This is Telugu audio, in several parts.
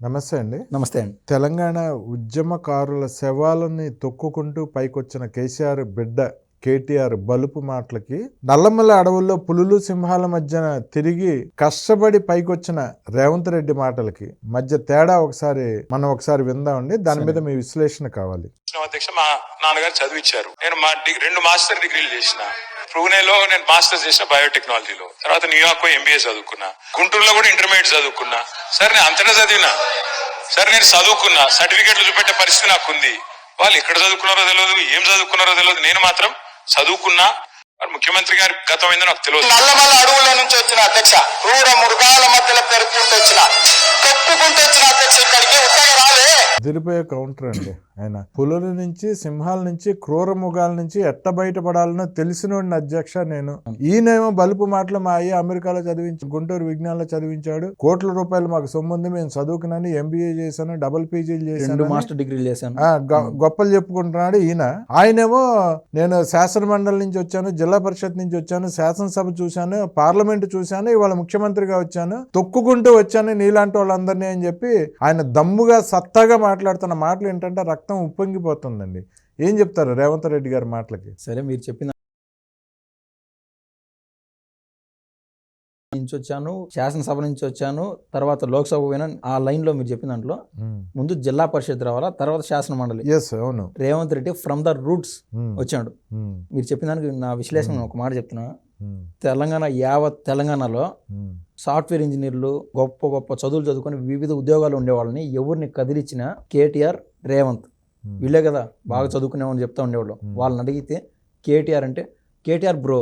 నమస్తే అండి. నమస్తే అండి. తెలంగాణ ఉద్యమకారుల శవాలని తొక్కుకుంటూ పైకొచ్చిన కేసీఆర్ బిడ్డ కేటీఆర్ బలుపు మాటలకి, నల్లమల్ల అడవుల్లో పులులు సింహాల మధ్యన తిరిగి కష్టపడి పైకొచ్చిన రేవంత్ రెడ్డి మాటలకి మధ్య తేడా మనం ఒకసారి విందామండి. దాని మీద మీ విశ్లేషణ కావాలి. అధ్యక్ష, మా నాన్నగారు చదివించారు. నేను రెండు మాస్టర్ డిగ్రీలు చేసిన. పూణేలో నేను మాస్టర్స్ చేసిన బయోటెక్నాలజీలో. తర్వాత న్యూయార్క్ ఎంబీఏ చదువుకున్నా. గుంటూరులో కూడా ఇంటర్మీడియట్ చదువుకున్నా. సరే, నేను అంతటా చదివినా. సరే, నేను చదువుకున్నా. సర్టిఫికెట్లు చూపెట్టే పరిస్థితి నాకు ఉంది. వాళ్ళు ఎక్కడ చదువుకున్నారో తెలియదు, ఏం చదువుకున్నారో తెలియదు. నేను మాత్రం చదువుకున్నా. ముఖ్యమంత్రి గారి గతం ఏందో నాకు తెలియదు. నల్లమల్ల అడవుల నుంచి వచ్చిన అధ్యక్ష, క్రూర మృగాల మధ్యలో పెరుగుకుంటూ వచ్చిన, తొక్కుకుంటూ వచ్చిన అధ్యక్ష, ఇక్కడికి ఉత్తగా రాలే. దిరిపోయే కౌంటర్ అండి ఆయన. పులుల నుంచి, సింహాల నుంచి, క్రూర మృగాల నుంచి ఎట్ట బయటపడాలనో తెలిసినోడిని అధ్యక్ష నేను. ఈయనేమో బలుపు మాటలు మా అయ్య అమెరికాలో చదివించి, గుంటూరు విజ్ఞానంలో చదివించాడు, కోట్ల రూపాయలు మాకు సొమ్ముంది, మేము చదువుకున్నాను, ఎంబీఏ చేశాను, డబుల్ పీజీలు చేశాను, మాస్టర్ డిగ్రీలు చేశాను, గొప్పలు చెప్పుకుంటున్నాడు ఈయన. ఆయనేమో నేను శాసన మండలి నుంచి వచ్చాను, జిల్లా పరిషత్ నుంచి వచ్చాను, శాసనసభ చూశాను, పార్లమెంట్ చూశాను, ఇవాళ ముఖ్యమంత్రిగా వచ్చాను, తొక్కుకుంటూ వచ్చాను నీలాంటి వాళ్ళందరినీ అని చెప్పి ఆయన దమ్ముగా సత్తాగా మాట్లాడుతున్న మాటలు ఏంటంటే రక్తం ఉప్పొంగిపోతుందండి. ఏం చెప్తారు రేవంత్ రెడ్డి గారి మాటలకి? సరే, మీరు చెప్పిన నుంచి వచ్చాను, శాసనసభ నుంచి వచ్చాను, తర్వాత లోక్సభ పోయినా, ఆ లైన్ లో మీరు చెప్పిన దాంట్లో ముందు జిల్లా పరిషత్ రావాలా, తర్వాత శాసన మండలి. అవును, Revanth Reddy from the roots వచ్చాడు. మీరు చెప్పిన దానికి నా విశ్లేషణ ఒక మాట చెప్తున్నా. తెలంగాణ, యావత్ తెలంగాణలో సాఫ్ట్వేర్ ఇంజనీర్లు, గొప్ప గొప్ప చదువులు చదువుకొని వివిధ ఉద్యోగాలు ఉండేవాళ్ళని ఎవరిని కదిలిచ్చినా కేటీఆర్, రేవంత్ వీళ్ళే కదా బాగా చదువుకునేవాళ్ళని చెప్తా ఉండేవాళ్ళు. వాళ్ళని అడిగితే కేటీఆర్ అంటే కేటీఆర్ బ్రో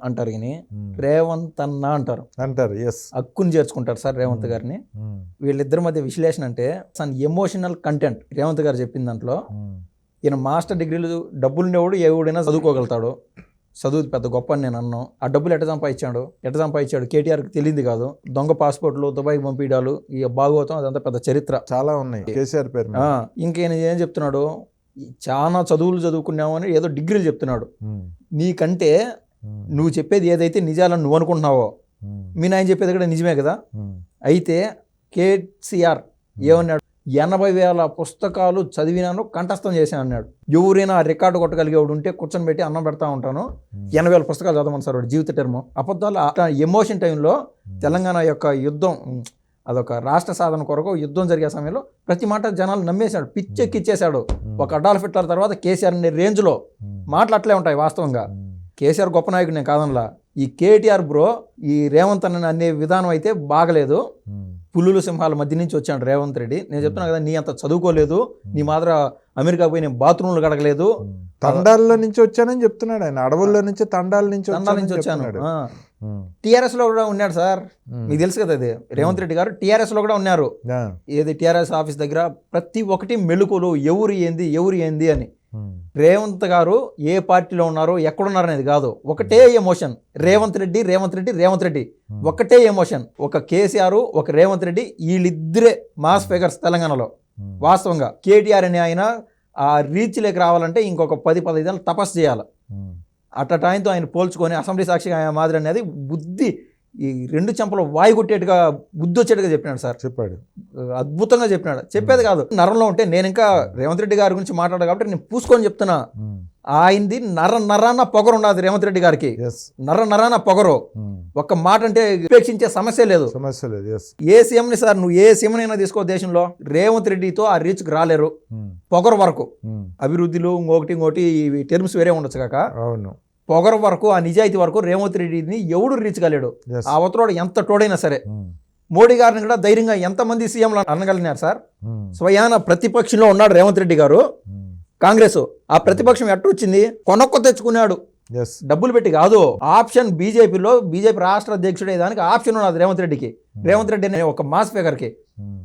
అంటారు, కానీ రేవంత్ అన్న అంటారు. హక్కుని చేర్చుకుంటారు సార్ రేవంత్ గారిని. వీళ్ళిద్దరి మధ్య విశ్లేషణ అంటే ఎమోషనల్ కంటెంట్. రేవంత్ గారు చెప్పిన దాంట్లో ఈయన మాస్టర్ డిగ్రీలు డబ్బులుండేవాడు, ఎవడైనా చదువుకోగలుగుతాడు, చదువు పెద్ద గొప్ప అని నేను అన్నాను. ఆ డబ్బులు ఎట్ట సంపాదించాడు కేటీఆర్కి తెలియదు కాదు. దొంగ పాస్పోర్ట్లు, దుబాయ్కి పంపించాలు, ఈ భాగవతం, అదంతా పెద్ద చరిత్ర చాలా ఉన్నాయి కేసీఆర్ పేరు. ఇంకేం ఏం చెప్తున్నాడు, చాలా చదువులు చదువుకున్నామని ఏదో డిగ్రీలు చెప్తున్నాడు. నీకంటే నువ్వు చెప్పేది ఏదైతే నిజాలని నువ్వు అనుకుంటున్నావో, మీ నాయన చెప్పేది కూడా నిజమే కదా. అయితే కేసీఆర్ ఏమన్నాడు, 80,000 పుస్తకాలు చదివినాను, కంఠస్థం చేశాను అన్నాడు. ఎవరైనా రికార్డు కొట్టగలిగేవాడు ఉంటే కూర్చొని పెట్టి అన్నం పెడతా ఉంటాను, 80,000 పుస్తకాలు చదవమని సార్ వాడు జీవిత టర్మ్. అబద్ధాలు. ఎమోషన్ టైంలో తెలంగాణ యొక్క యుద్ధం, అదొక రాష్ట్ర సాధన కొరకు యుద్ధం జరిగే సమయంలో ప్రతి మాట జనాలు నమ్మేశాడు, పిచ్చెక్కిచ్చేశాడు. ఒక అడాల్ఫ్ హిట్లర్ తర్వాత కేసీఆర్ అనే రేంజ్లో మాటలు అట్లే ఉంటాయి. వాస్తవంగా కేసీఆర్ గొప్ప నాయకుడు, నేను కాదనలా. ఈ కేటీఆర్ బ్రో, ఈ రేవంత్ అనే విధానం అయితే బాగలేదు. పులులు సింహాల మధ్య నుంచి వచ్చాడు రేవంత్ రెడ్డి. నేను చెప్తున్నా కదా, నీ అంత చదువుకోలేదు, నీ మాత్రం అమెరికా పోయి నేను బాత్రూమ్లు కడగలేదు, తండాల్లో నుంచి వచ్చానని చెప్తున్నాడు ఆయన. అడవుల్లో నుంచి, తండాల నుంచి వచ్చాను. టీఆర్ఎస్ లో కూడా ఉన్నాడు సార్, మీకు తెలుసు కదా. అది రేవంత్ రెడ్డి గారు టీఆర్ఎస్ లో కూడా ఉన్నారు. ఏది టీఆర్ఎస్ ఆఫీస్ దగ్గర ప్రతి ఒక్కటి మెలుకులు, ఎవరు ఏంది అని. రేవంత్ గారు ఏ పార్టీలో ఉన్నారో, ఎక్కడున్నారు అనేది కాదు, ఒకటే ఎమోషన్. రేవంత్ రెడ్డి ఒకటే ఎమోషన్. ఒక కేసీఆర్, ఒక రేవంత్ రెడ్డి, వీళ్ళిద్దరే మాస్ ఫిగర్స్ తెలంగాణలో. వాస్తవంగా కేటీఆర్ అనే ఆయన ఆ రీచ్లోకి రావాలంటే ఇంకొక 10-15 ఏళ్ళు తపస్సు చేయాలి. టైంతో ఆయన పోల్చుకొని అసెంబ్లీ సాక్షిగా మాదిరి అనేది బుద్ధి, ఈ 2 చెంపలు వాయి కొట్టేట్టుగా బుద్ధి వచ్చేట్టుగా చెప్పినాడు సార్. చెప్పాడు, అద్భుతంగా చెప్పినాడు. చెప్పేది కాదు, నరంలో ఉంటే. నేను ఇంకా రేవంత్ రెడ్డి గారి గురించి మాట్లాడాను కాబట్టి నేను పూసుకొని చెప్తున్నా. ఆయనది నరాన పొగరు ఉన్నది రేవంత్ రెడ్డి గారికి, నరాన పొగరు. ఒక్క మాట అంటే ఉపేక్షించే సమస్య లేదు. ఏ సీఎంని సార్, నువ్వు ఏ సీఎంనైనా తీసుకో దేశంలో, రేవంత్ రెడ్డితో ఆ రీచ్కి రాలేరు. పొగరు వరకు అభివృద్ధిలో ఇంకోటి టర్మ్స్ వేరే ఉండొచ్చు కాక, పొగరు వరకు, ఆ నిజాయితీ వరకు రేవంత్ రెడ్డిని ఎవడు రీచ్ కాలేడు. ఆ అవతలోడు ఎంత తోడైనా సరే. మోడీ గారిని కూడా ధైర్యంగా ఎంతమంది సీఎంలు అనగలిగినారు సార్. స్వయాన ప్రతిపక్షంలో ఉన్నాడు రేవంత్ రెడ్డి గారు, కాంగ్రెస్. ఆ ప్రతిపక్షం ఎట్టొచ్చింది, కొనొక్క తెచ్చుకున్నాడు, డబ్బులు పెట్టి కాదు. ఆప్షన్ బీజేపీ రాష్ట్ర అధ్యక్షుడే దానికి ఆప్షన్ ఉన్నది రేవంత్ రెడ్డికి. రేవంత్ రెడ్డి అనే ఒక మాస్ ఫిగర్కి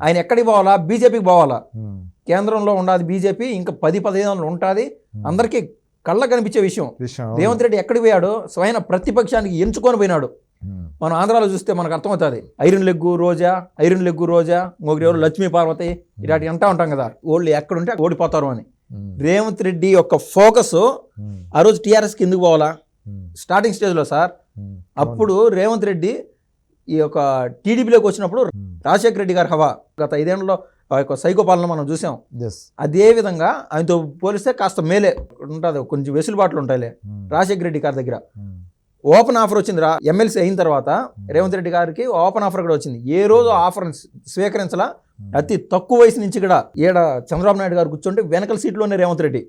ఆయన ఎక్కడికి పోవాలా, బీజేపీకి పోవాలా. కేంద్రంలో ఉన్నది బీజేపీ, ఇంకా 10-15 ఉంటుంది. అందరికీ కళ్ళ కనిపించే విషయం. రేవంత్ రెడ్డి ఎక్కడికి పోయాడు, స్వయం ప్రతిపక్షానికి ఎంచుకొని పోయినాడు. మనం ఆంధ్రాలో చూస్తే మనకు అర్థమవుతుంది. ఐరన్ లెగ్గు రోజా, ఇంకొకటి ఎవరు లక్ష్మీ పార్వతి, ఇలాంటి అంటా ఉంటాం కదా. వాళ్ళు ఎక్కడుంటే ఓడిపోతారు అని. రేవంత్ రెడ్డి యొక్క ఫోకస్ ఆ రోజు టీఆర్ఎస్కి ఎందుకు పోవాలా, స్టార్టింగ్ స్టేజ్లో సార్. అప్పుడు రేవంత్ రెడ్డి ఈ యొక్క టీడీపీలోకి వచ్చినప్పుడు రాజశేఖర రెడ్డి గారి హవా. గత 5 ఏళ్లలో ఆ యొక్క సైకోపాలన మనం చూసాం. ఎస్. అదే విధంగా ఆయనతో పోలిస్తే కాస్త మేలే ఉంటుంది, కొంచెం వెసులుబాట్లు ఉంటాయిలే. రాజశేఖర రెడ్డి గారి దగ్గర ఓపెన్ ఆఫర్ వచ్చింది ఎమ్మెల్సీ అయిన తర్వాత రేవంత్ రెడ్డి గారికి ఓపెన్ ఆఫర్ కూడా వచ్చింది. ఏ రోజు ఆఫర్ స్వీకరించలా. అతి తక్కువ వయసు నుంచి కూడా ఈడ చంద్రబాబు నాయుడు గారు కూర్చుంటే వెనకల సీట్లోనే రేవంత్ రెడ్డి.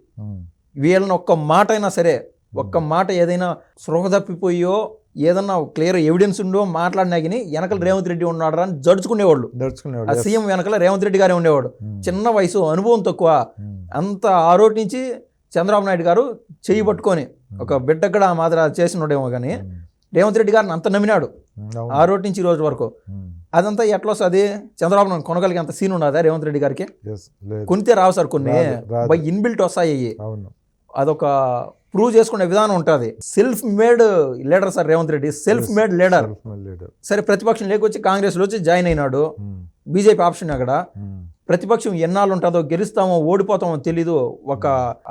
వీళ్ళని ఒక్క మాట అయినా సరే, ఒక్క మాట ఏదైనా స్పృహ తప్పిపోయో ఏదన్నా క్లియర్ ఎవిడెన్స్ ఉందో మాట్లాడినా కానీ వెనకల రేవంత్ రెడ్డి ఉన్నాడు అని జడుచుకునేవాళ్ళు. ఆ సీఎం వెనకల రేవంత్ రెడ్డి గారే ఉండేవాడు. చిన్న వయసు, అనుభవం తక్కువ. అంత ఆ రోజు నుంచి చంద్రబాబు నాయుడు గారు చెయ్యి పట్టుకొని ఒక బిడ్డ కూడా ఆ మాదిరి చేసినోడేమో కానీ రేవంత్ రెడ్డి గారిని అంత నమ్మినాడు ఆ రోజు నుంచి ఈ రోజు వరకు. అదంతా ఎట్లా వస్తుంది? చంద్రబాబు నాయుడు కొనగలిగే అంత సీన్ ఉన్నదా రేవంత్ రెడ్డి గారికి? కొనితే రావు సార్, కొన్ని బై ఇన్బిల్ట్ వస్తాయి. అదొక ప్రూవ్ చేసుకునే విధానం ఉంటుంది. Self made leader sir Revanth Reddy, self made leader. సరే, ప్రతిపక్షం లేకొచ్చి కాంగ్రెస్లో వచ్చి జాయిన్ అయినాడు. బీజేపీ ఆప్షన్ అక్కడ. ప్రతిపక్షం ఎన్నాళ్ళు ఉంటుందో, గెలుస్తామో ఓడిపోతామో తెలీదు. ఒక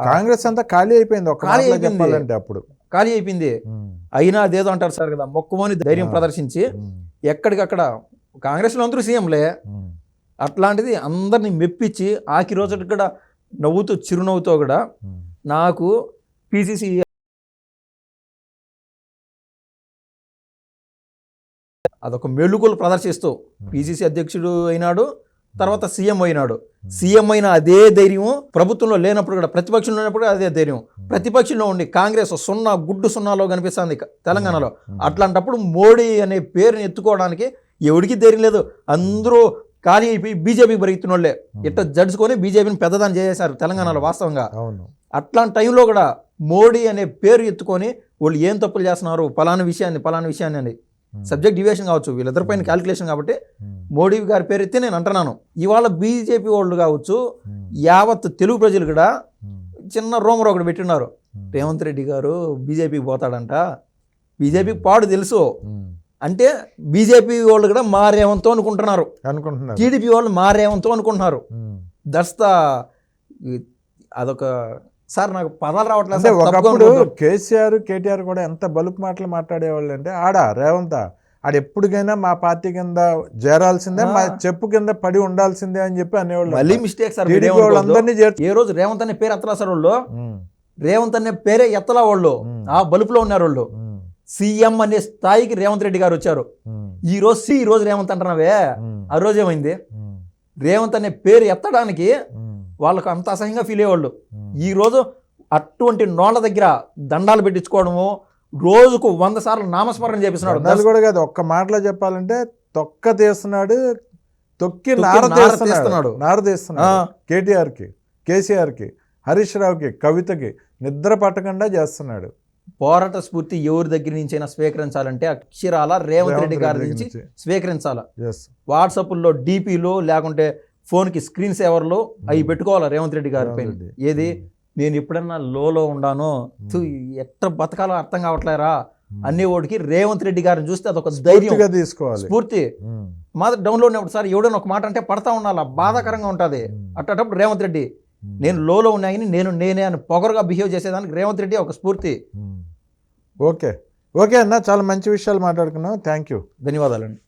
కాంగ్రెస్ అంతా ఖాళీ అయిపోయింది, ఖాళీ అయిపోయింది అప్పుడు, ఖాళీ అయిపోయింది. అయినా అదేదో అంటారు సార్ కదా, మొక్కుమని ధైర్యం ప్రదర్శించి ఎక్కడికక్కడ కాంగ్రెస్లో అందరూ సీఎంలే. అట్లాంటిది అందరినీ మెప్పించి ఆఖరి రోజు కూడా నవ్వుతూ చిరునవ్వుతో కూడా నాకు పిసిసి అదొక మెలుకులు ప్రదర్శిస్తూ పిసిసి అధ్యక్షుడు అయినాడు, తర్వాత సీఎం అయినాడు. సీఎం అయిన అదే ధైర్యం ప్రభుత్వంలో లేనప్పుడు కూడా, ప్రతిపక్షంలో ఉన్నప్పుడు అదే ధైర్యం. ప్రతిపక్షంలో ఉండి కాంగ్రెస్ గుడ్డు సున్నాలో కనిపిస్తుంది తెలంగాణలో. అట్లాంటప్పుడు మోడీ అనే పేరుని ఎత్తుకోవడానికి ఎవరికి ధైర్యం లేదు. అందరూ ఖాళీ అయిపోయి బీజేపీకి పెరుగుతున్న వాళ్ళే ఇట్లా జడ్చుకొని బీజేపీని పెద్దదాన్ని చేసేశారు తెలంగాణలో వాస్తవంగా. అట్లాంటి టైంలో కూడా మోడీ అనే పేరు ఎత్తుకొని వాళ్ళు ఏం తప్పులు చేస్తున్నారు, పలానా విషయాన్ని అని సబ్జెక్ట్ డివియేషన్ కావచ్చు, వీళ్ళిద్దరిపైన క్యాలిక్యులేషన్. కాబట్టి మోడీ గారి పేరు ఎత్తి నేను అంటున్నాను. ఇవాళ బీజేపీ వాళ్ళు కావచ్చు, యావత్ తెలుగు ప్రజలు కూడా చిన్న రోమర్ ఒకటి పెట్టున్నారు. రేవంత్ రెడ్డి గారు బీజేపీకి పోతాడంట, బీజేపీకి పాడు తెలుసు అంటే బీజేపీ వాళ్ళు కూడా మా రేవంతో అనుకుంటున్నారు, టీడీపీ వాళ్ళు మా రేవంతో అనుకుంటున్నారు. దట్స్ ద అదొక సార్ నాకు పదాలు రావట్లేదు. ఒకప్పుడు కేసీఆర్ కేటీఆర్ కూడా ఎంత బలుపు మాటలు మాట్లాడేవాళ్ళు అంటే, రేవంత్ ఆడ ఎప్పటికైనా మా పార్టీ కింద చేరాల్సిందే, మా చెప్పు కింద పడి ఉండాల్సిందే అని చెప్పి అనేవాళ్ళు. మళ్ళీ మిస్టేక్ సార్. ఏ రోజు రేవంత్ అనే పేరు ఎత్తలా సార్ వాళ్ళు, రేవంత్ అనే పేరే ఎత్తలా వాళ్ళు, ఆ బలుపులో ఉన్నారు వాళ్ళు. సీఎం అనే స్థాయికి రేవంత్ రెడ్డి గారు వచ్చారు. ఈ రోజు రేవంత్ అంటున్నావే, ఆ రోజు ఏమైంది? రేవంత్ అనే పేరు ఎత్తడానికి వాళ్ళకు అంత అసహ్యంగా ఫీల్ అయ్యేవాళ్ళు. ఈ రోజు అటువంటి నోళ్ళ దగ్గర దండాలు పెట్టించుకోవడము, రోజుకు 100 సార్లు నామస్మరణ చేపిస్తున్నాడు. కూడా కాదు, ఒక్క మాటలో చెప్పాలంటే తొక్క తీస్తున్నాడు, తొక్కి నార తీస్తున్నాడు. కేటీఆర్కి, కేసీఆర్కి, హరీష్ రావుకి, కవితకి నిద్ర పట్టకుండా చేస్తున్నాడు. పోరాట స్ఫూర్తి ఎవరి దగ్గర నుంచి అయినా స్వీకరించాలంటే అక్షరాల రేవంత్ రెడ్డి గారి నుంచి స్వీకరించాల. వాట్సాప్లో డీపీలో లేకుంటే ఫోన్కి స్క్రీన్ సేవర్లో అవి పెట్టుకోవాలా రేవంత్ రెడ్డి గారి పైన. ఏది నేను ఎప్పుడన్నా లోలో ఉండానో, ఎట్ట బతకాలో అర్థం కావట్లేరా అనే వాడికి రేవంత్ రెడ్డి గారిని చూస్తే అదొక ధైర్యం తీసుకోవాలి, స్ఫూర్తి. మాది డౌన్లోడ్ ఉన్నప్పుడు సార్ ఎవడైనా ఒక మాట అంటే పడతా ఉండాలా, బాధాకరంగా ఉంటుంది. అట్టప్పుడు రేవంత్ రెడ్డి నేను లోలో ఉన్నా కానీ నేనే అని పొగరుగా బిహేవ్ చేసేదానికి రేవంత్ రెడ్డి ఒక స్ఫూర్తి. ఓకే అన్న, చాలా మంచి విషయాలు మాట్లాడుకున్నాం. థ్యాంక్ యూ, ధన్యవాదాలండి.